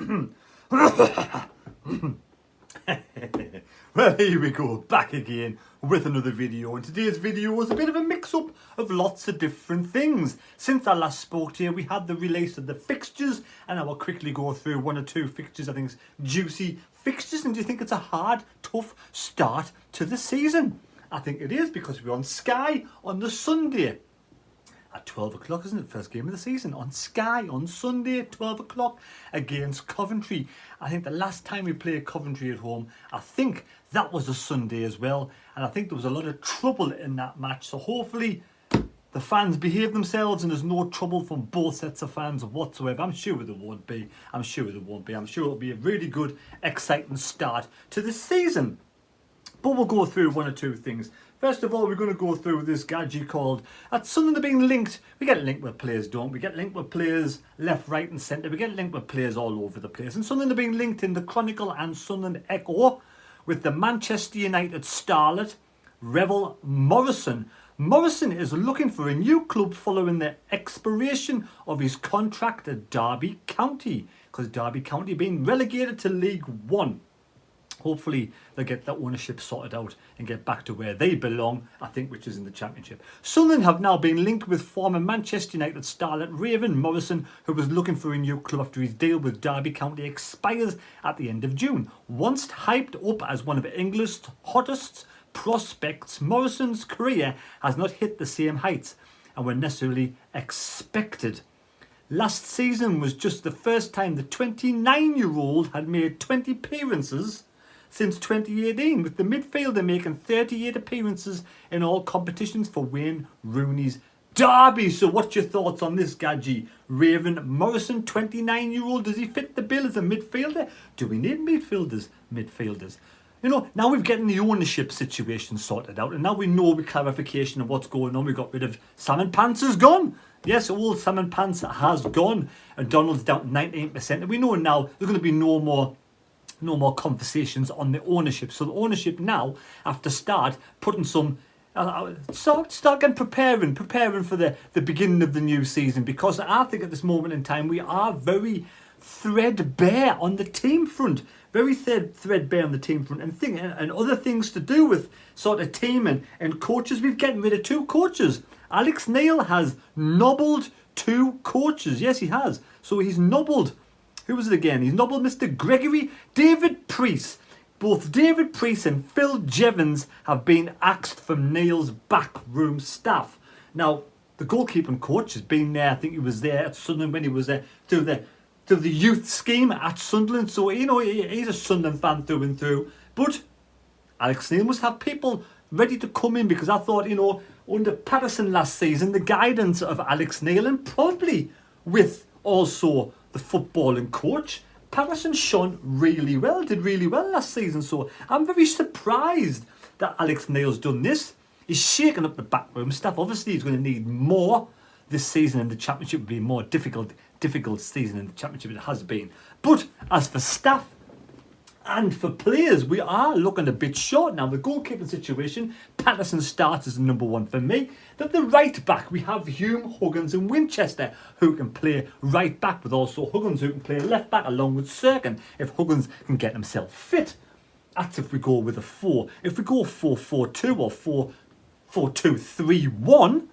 Well, here we go, back again with another video, and today's video was a bit of a mix-up of lots of different things. Since I last spoke to you, we had the release of the fixtures, and I will quickly go through one or two fixtures, I think it's juicy fixtures. And do you think it's a hard, tough start to the season? I think it is, because we're on Sky on the Sunday at 12 o'clock, isn't it? First game of the season on Sky on Sunday at 12 o'clock against Coventry. I think the last time we played Coventry at home, I think that was a Sunday as well. And I think there was a lot of trouble in that match. So hopefully the fans behave themselves and there's no trouble from both sets of fans whatsoever. I'm sure there won't be. I'm sure it'll be a really good, exciting start to the season. But we'll go through one or two things. First of all, we're going to go through this gadget called, at Sunderland being linked. We get linked with players, don't we? We get linked with players left, right and centre. We get linked with players all over the place. And Sunderland are being linked in the Chronicle and Sunderland Echo with the Manchester United starlet, Revel Morrison. Morrison is looking for a new club following the expiration of his contract at Derby County, because Derby County being relegated to League One. Hopefully they'll get that ownership sorted out and get back to where they belong, I think, which is in the Championship. Sunderland have now been linked with former Manchester United starlet Raven Morrison, who was looking for a new club after his deal with Derby County expires at the end of June. Once hyped up as one of England's hottest prospects, Morrison's career has not hit the same heights and were necessarily expected. Last season was just the first time the 29-year-old had made 20 appearances since 2018, with the midfielder making 38 appearances in all competitions for Wayne Rooney's Derby. So what's your thoughts on this gadget? Raven Morrison, 29-year-old, does he fit the bill as a midfielder? Do we need midfielders? You know, now we've getting the ownership situation sorted out, and now we know with clarification of what's going on. We got rid of Salmon Pants has gone. Yes, old Salmon Pants has gone, and Donald's down to 98%. And we know now there's going to be no more conversations on the ownership. So the ownership now have to start putting some start getting preparing for the beginning of the new season, because I think at this moment in time we are very threadbare on the team front. Very threadbare on the team front, and other things to do with sort of team and coaches. We've getting rid of 2 coaches. Alex Neil has nobbled 2 coaches. Yes, he has. So he's nobbled. Who was it again? He's nobbled Mr. Gregory. David Priest. Both David Priest and Phil Jevons have been axed from Neil's backroom staff. Now, the goalkeeping coach has been there. I think he was there at Sunderland when he was there to the youth scheme at Sunderland. So, you know, he's a Sunderland fan through and through. But Alex Neil must have people ready to come in, because I thought, you know, under Patterson last season, the guidance of Alex Neil, and probably with also the footballing coach, Patterson shone really well, did really well last season. So I'm very surprised that Alex Neil's done this. He's shaken up the backroom staff. Obviously, he's going to need more this season in the Championship. It will be a more difficult season in the Championship it has been. But as for staff and for players, we are looking a bit short now. The goalkeeping situation, Patterson starts as number 1 for me. At the right back, we have Hume, Huggins and Winchester, who can play right back, but also Huggins who can play left back along with Serkin if Huggins can get himself fit. That's if we go with a 4. If we go 4-4-2 or 4-2-3-1,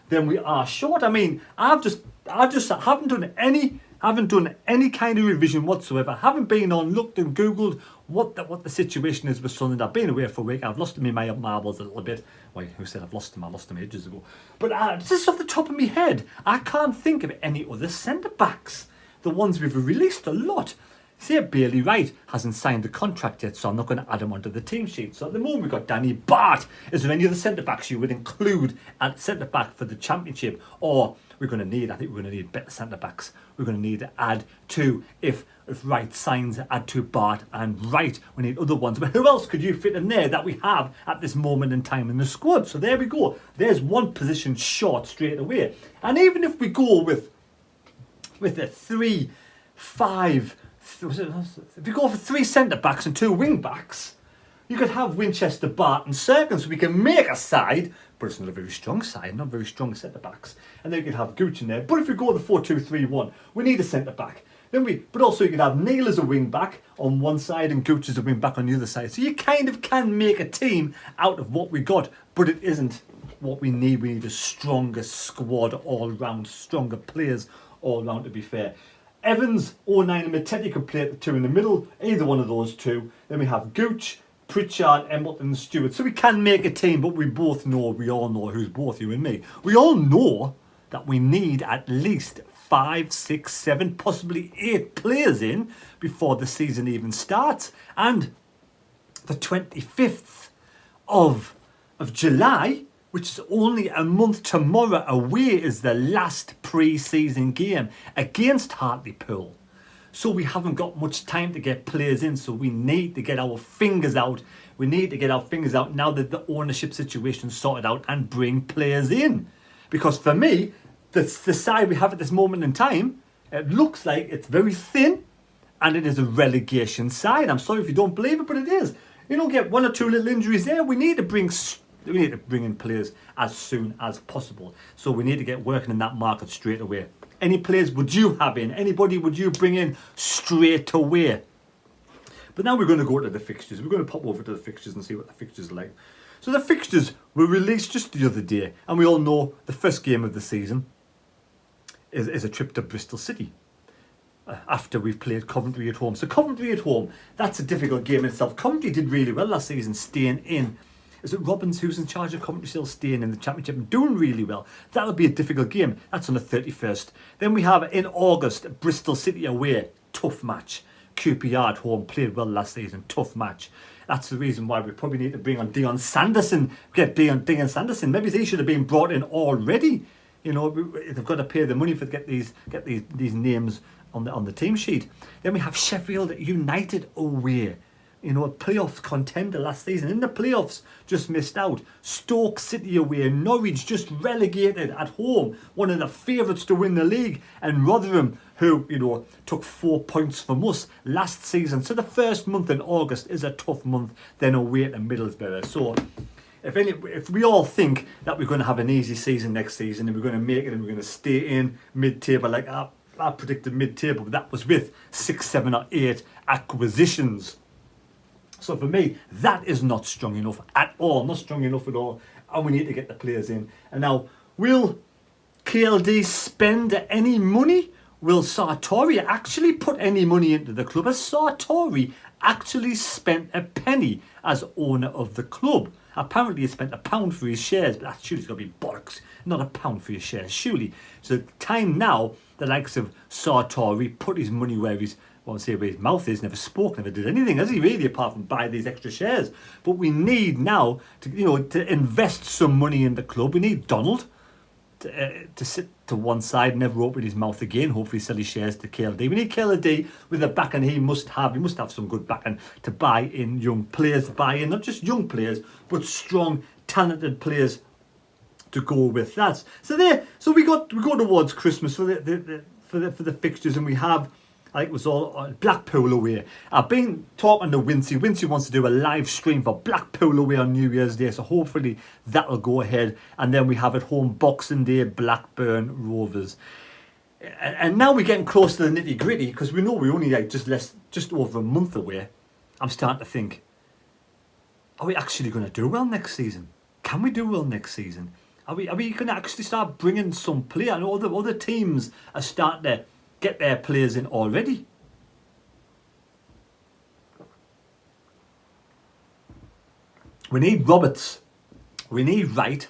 then we are short. I mean, I haven't done any kind of revision whatsoever. Haven't been on, looked and googled what the situation is with Sunderland. I've been away for a week. I've lost my marbles a little bit. Wait, who said I've lost them? I lost them ages ago. But just off the top of my head, I can't think of any other centre backs. The ones we've released a lot. See, Bailey Wright hasn't signed the contract yet, so I'm not going to add him onto the team sheet. So at the moment we've got Danny Bart. Is there any other centre backs you would include at centre back for the Championship? Or I think we're going to need better centre backs. We're going to need to add 2 if Wright signs, add 2 Bart and Wright. We need other ones. But who else could you fit in there that we have at this moment in time in the squad? So there we go. There's one position short straight away. And even if we go with a 3-5, if you go for 3 centre backs and 2 wing backs, you could have Winchester, Bart and Serkin, so we can make a side, but it's not a very strong side, not very strong centre backs. And then you could have Gooch in there. But if we go the 4-2-3-1, we need a centre back. But also you can have Neil as a wing back on one side and Gooch as a wing back on the other side. So you kind of can make a team out of what we got, but it isn't what we need. We need a stronger squad all round, stronger players all round, to be fair. Evans, 09 and Matete could play at the two in the middle, either one of those two. Then we have Gooch, Pritchard, Embleton and Stewart. So we can make a team, but we all know who's both you and me. We all know that we need at least 5, 6, 7, possibly 8 players in before the season even starts. And the 25th of July, which is only a month tomorrow away, is the last pre-season game against Hartlepool. So we haven't got much time to get players in, so we need to get our fingers out. We need to get our fingers out now that the ownership situation's sorted out and bring players in. Because for me, the side we have at this moment in time, it looks like it's very thin and it is a relegation side. I'm sorry if you don't believe it, but it is. You don't get 1 or 2 little injuries there. We need to bring in players as soon as possible. So we need to get working in that market straight away. Any players would you have in? Anybody would you bring in straight away? But now we're going to go to the fixtures. We're going to pop over to the fixtures and see what the fixtures are like. So the fixtures were released just the other day, and we all know the first game of the season is a trip to Bristol City after we've played Coventry at home. So Coventry at home, that's a difficult game in itself. Coventry did really well last season, staying in. Is it Robbins who's in charge of Coventry still staying in the Championship and doing really well? That'll be a difficult game. That's on the 31st. Then we have in August, Bristol City away. Tough match. QPR at home, played well last season. Tough match. That's the reason why we probably need to bring on Dion Sanderson. Get Dion Sanderson. Maybe he should have been brought in already. You know, they've got to pay the money for get these names on the team sheet. Then we have Sheffield United away. You know, a playoff contender last season. In the playoffs, just missed out. Stoke City away. Norwich just relegated at home. One of the favourites to win the league. And Rotherham, who, you know, took 4 points from us last season. So the first month in August is a tough month. Then away to Middlesbrough. So if we all think that we're going to have an easy season next season and we're going to make it and we're going to stay in mid-table, like I predicted mid-table, but that was with 6, 7 or 8 acquisitions. So for me, that is not strong enough at all. Not strong enough at all. And we need to get the players in. And now, will KLD spend any money? Will Sartori actually put any money into the club? Has Sartori actually spent a penny as owner of the club? Apparently he spent £1 for his shares, but that surely's got to be bollocks. Not £1 for his shares, surely. So time now, the likes of Sartori put his money where his mouth is. Never spoke, never did anything, has he really, apart from buy these extra shares? But we need now to invest some money in the club. We need Donald to sit to one side, never open his mouth again. Hopefully sell his shares to KLD. We need KLD with a backing. He must have some good backing to buy in young players, not just young players, but strong, talented players to go with that. So we go towards Christmas for the fixtures, and we have, I think it was all Blackpool away. I've been talking to Wincy. Wincy wants to do a live stream for Blackpool away on New Year's Day, so hopefully that'll go ahead. And then we have at home Boxing Day, Blackburn Rovers. And now we're getting close to the nitty gritty, because we know we're only like just over a month away. I'm starting to think, are we actually going to do well next season? Can we do well next season? Are we going to actually start bringing some players? I know other teams are starting to get their players in already. We need Roberts. We need Wright.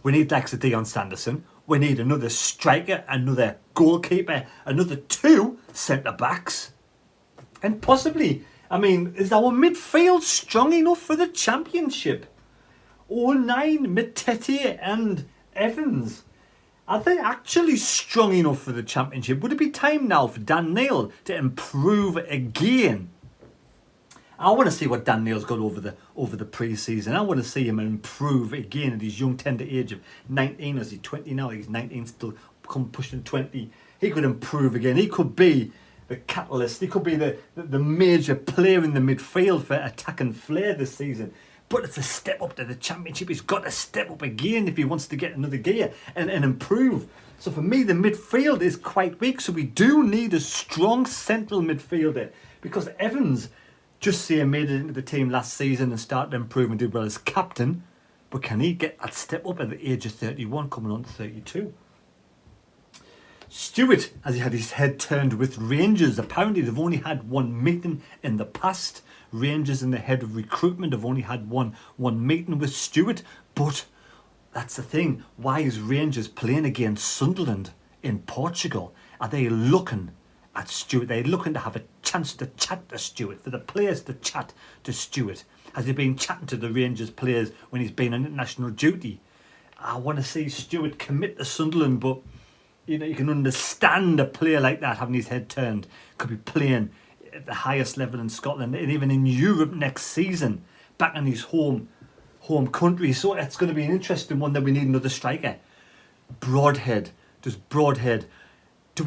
We need Lex Dion Sanderson. We need another striker, another goalkeeper, another 2 centre-backs. And possibly, is our midfield strong enough for the Championship? 09, Matete and Evans. Are they actually strong enough for the Championship? Would it be time now for Dan Neil to improve again? I want to see what Dan Neil's got over the pre-season. I want to see him improve again at his young tender age of 19. Is he 20 now? He's 19, still pushing 20. He could improve again. He could be the catalyst. He could be the major player in the midfield for attack and flair this season. But it's a step up to the Championship. He's got to step up again if he wants to get another gear and improve. So for me, the midfield is quite weak. So we do need a strong central midfielder, because Evans just say made it into the team last season and started improving, did well as captain. But can he get that step up at the age of 31, coming on to 32? Stewart, as he had his head turned with Rangers, apparently they've only had one meeting in the past. Rangers and the head of recruitment have only had one meeting with Stewart. But that's the thing. Why is Rangers playing against Sunderland in Portugal? Are they looking at Stewart? They're looking to have a chance to chat to Stewart, for the players to chat to Stewart. Has he been chatting to the Rangers players when he's been on international duty? I want to see Stewart commit to Sunderland, but you know, you can understand a player like that having his head turned. Could be playing at the highest level in Scotland and even in Europe next season, back in his home country. So it's going to be an interesting one. That we need another striker. Broadhead. Does Broadhead? Are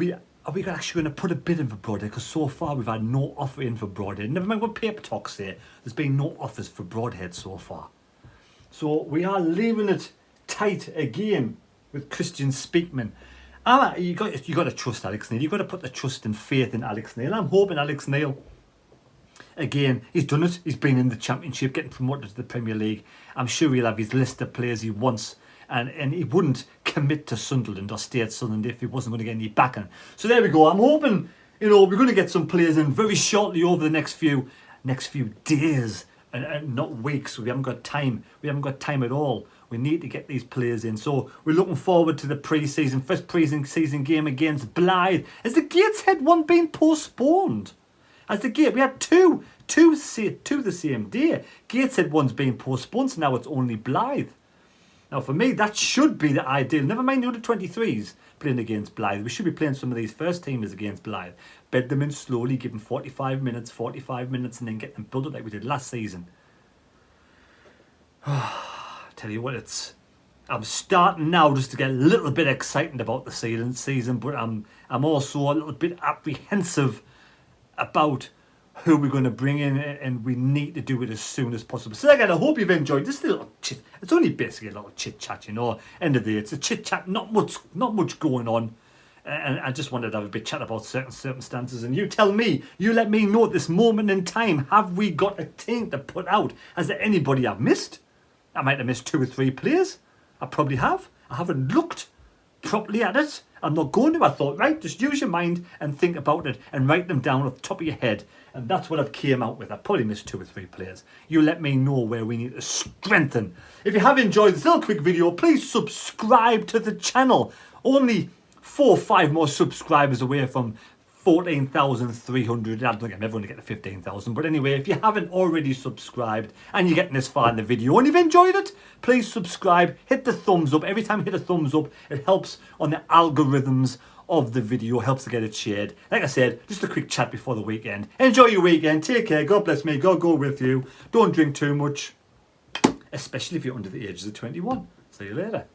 we actually going to put a bid in for Broadhead? Because so far we've had no offer in for Broadhead. Never mind what paper talks say. There's been no offers for Broadhead so far. So we are leaving it tight again with Christian Speakman. You got to trust Alex Neil. You've got to put the trust and faith in Alex Neil. I'm hoping Alex Neil, again, he's done it. He's been in the Championship, getting promoted to the Premier League. I'm sure he'll have his list of players he wants. And he wouldn't commit to Sunderland or stay at Sunderland if he wasn't going to get any backing. So there we go. I'm hoping, we're going to get some players in very shortly over the next few days and not weeks. We haven't got time. We haven't got time at all. We need to get these players in. So we're looking forward to the first pre-season game against Blythe. Has the Gateshead one been postponed? We had two the same day. Gateshead one's been postponed, so now it's only Blythe. Now for me, that should be the ideal. Never mind the under 23s playing against Blythe. We should be playing some of these first teamers against Blythe. Bed them in slowly, give them 45 minutes, and then get them built up like we did last season. Tell you what, I'm starting now just to get a little bit excited about the season, but I'm also a little bit apprehensive about who we're going to bring in, and we need to do it as soon as possible. So again, I hope you've enjoyed this little chit. It's only basically a little chit chat, End of the day, it's a chit chat, not much going on, and I just wanted to have a bit chat about certain circumstances. And you tell me, you let me know at this moment in time, have we got a team to put out? Is there anybody I've missed? I might have missed 2 or 3 players. I probably have. I haven't looked properly at it. I'm not going to. I thought, right, just use your mind and think about it and write them down off the top of your head. And that's what I've came out with. I probably missed 2 or 3 players. You let me know where we need to strengthen. If you have enjoyed this little quick video, please subscribe to the channel. Only 4 or 5 more subscribers away from 14,300. I don't think I'm ever going to get to 15,000. But anyway, if you haven't already subscribed and you're getting this far in the video and you've enjoyed it, please subscribe. Hit the thumbs up. Every time you hit a thumbs up, it helps on the algorithms of the video, helps to get it shared. Like I said, just a quick chat before the weekend. Enjoy your weekend. Take care. God bless me. God go with you. Don't drink too much, especially if you're under the ages of 21. See you later.